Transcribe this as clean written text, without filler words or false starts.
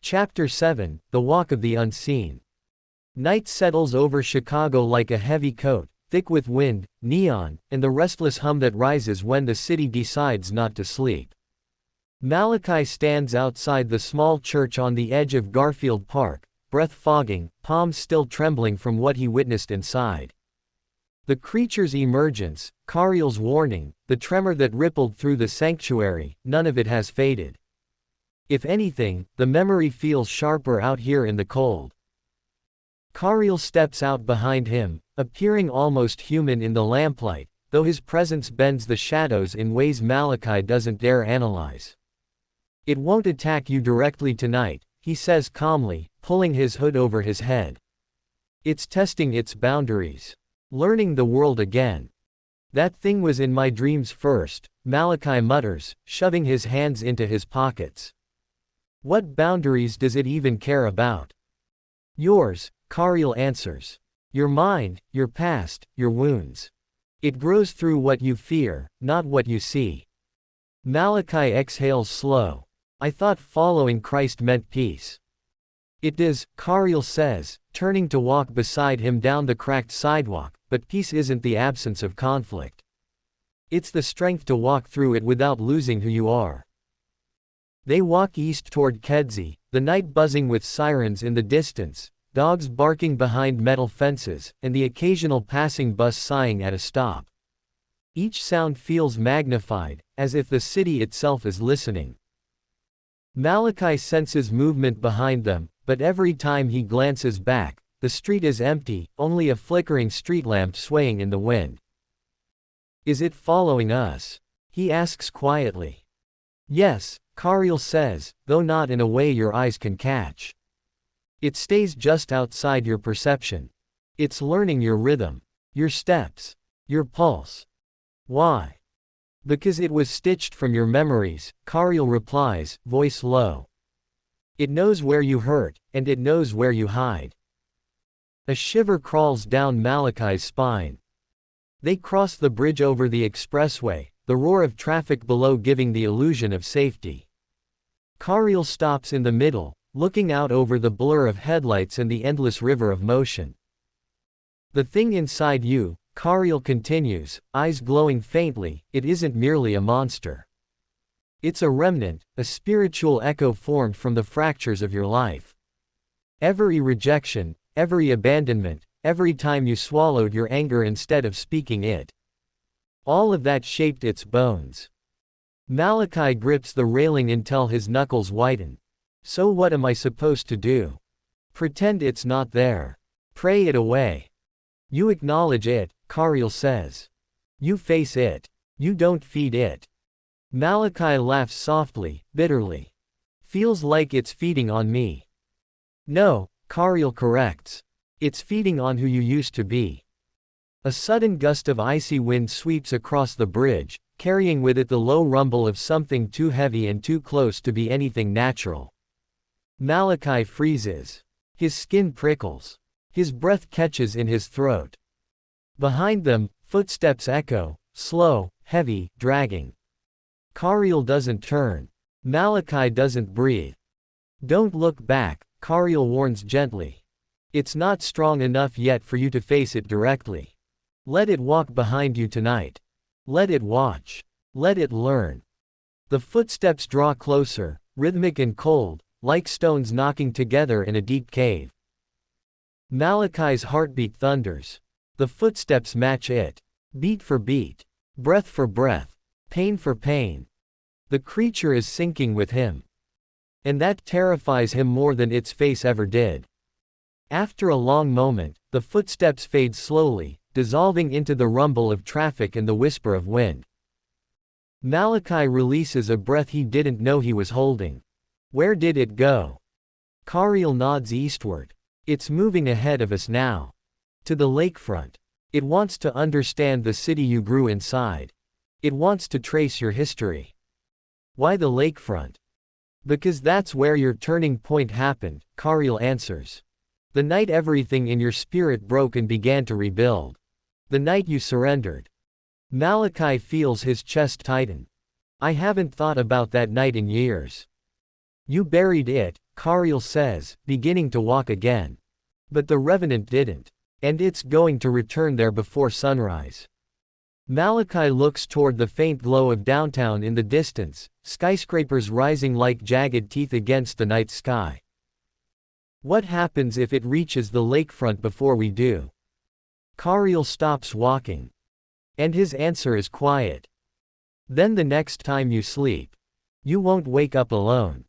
Chapter 7, The Walk of the Unseen. Night settles over Chicago like a heavy coat, thick with wind, neon, and the restless hum that rises when the city decides not to sleep. Malachi stands outside the small church on the edge of Garfield Park, breath fogging, palms still trembling from what he witnessed inside. The creature's emergence, Cariel's warning, the tremor that rippled through the sanctuary, none of it has faded. If anything, the memory feels sharper out here in the cold. Cariel steps out behind him, appearing almost human in the lamplight, though his presence bends the shadows in ways Malachi doesn't dare analyze. "It won't attack you directly tonight," he says calmly, pulling his hood over his head. "It's testing its boundaries. Learning the world again." "That thing was in my dreams first," Malachi mutters, shoving his hands into his pockets. "What boundaries does it even care about?" "Yours," Cariel answers. "Your mind, your past, your wounds. It grows through what you fear, not what you see." Malachi exhales slow. "I thought following Christ meant peace." "It does," Cariel says, turning to walk beside him down the cracked sidewalk, "but peace isn't the absence of conflict. It's the strength to walk through it without losing who you are." They walk east toward Kedzie, the night buzzing with sirens in the distance, dogs barking behind metal fences, and the occasional passing bus sighing at a stop. Each sound feels magnified, as if the city itself is listening. Malachi senses movement behind them, but every time he glances back, the street is empty, only a flickering street lamp swaying in the wind. "Is it following us?" he asks quietly. "Yes," Cariel says, though not in a way your eyes can catch. "It stays just outside your perception. It's learning your rhythm, your steps, your pulse." "Why?" "Because it was stitched from your memories," Cariel replies, voice low. "It knows where you hurt, and it knows where you hide." A shiver crawls down Malachi's spine. They cross the bridge over the expressway, the roar of traffic below giving the illusion of safety. Cariel stops in the middle, looking out over the blur of headlights and the endless river of motion. "The thing inside you," Cariel continues, eyes glowing faintly, "it isn't merely a monster. It's a remnant, a spiritual echo formed from the fractures of your life. Every rejection, every abandonment, every time you swallowed your anger instead of speaking it. All of that shaped its bones." Malachi grips the railing until his knuckles whiten. "So what am I supposed to do? Pretend it's not there? Pray it away?" "You acknowledge it," Cariel says. "You face it. You don't feed it." Malachi laughs softly, bitterly. "Feels like it's feeding on me." "No," Cariel corrects. "It's feeding on who you used to be." A sudden gust of icy wind sweeps across the bridge, carrying with it the low rumble of something too heavy and too close to be anything natural. Malachi freezes. His skin prickles. His breath catches in his throat. Behind them, footsteps echo, slow, heavy, dragging. Cariel doesn't turn. Malachi doesn't breathe. "Don't look back," Cariel warns gently. "It's not strong enough yet for you to face it directly. Let it walk behind you tonight. Let it watch. Let it learn." The footsteps draw closer, rhythmic and cold, like stones knocking together in a deep cave. Malachi's heartbeat thunders. The footsteps match it. Beat for beat. Breath for breath. Pain for pain. The creature is sinking with him. And that terrifies him more than its face ever did. After a long moment, the footsteps fade slowly, dissolving into the rumble of traffic and the whisper of wind. Malachi releases a breath he didn't know he was holding. "Where did it go?" Cariel nods eastward. "It's moving ahead of us now. To the lakefront. It wants to understand the city you grew inside. It wants to trace your history." "Why the lakefront?" "Because that's where your turning point happened," Cariel answers. "The night everything in your spirit broke and began to rebuild. The night you surrendered." Malachi feels his chest tighten. "I haven't thought about that night in years." "You buried it," Kariel says, beginning to walk again. But the Revenant didn't. And it's going to return there before sunrise. Malachi looks toward the faint glow of downtown in the distance, skyscrapers rising like jagged teeth against the night sky. What happens if it reaches the lakefront before we do? Kariel stops walking. And his answer is quiet. Then the next time you sleep, you won't wake up alone.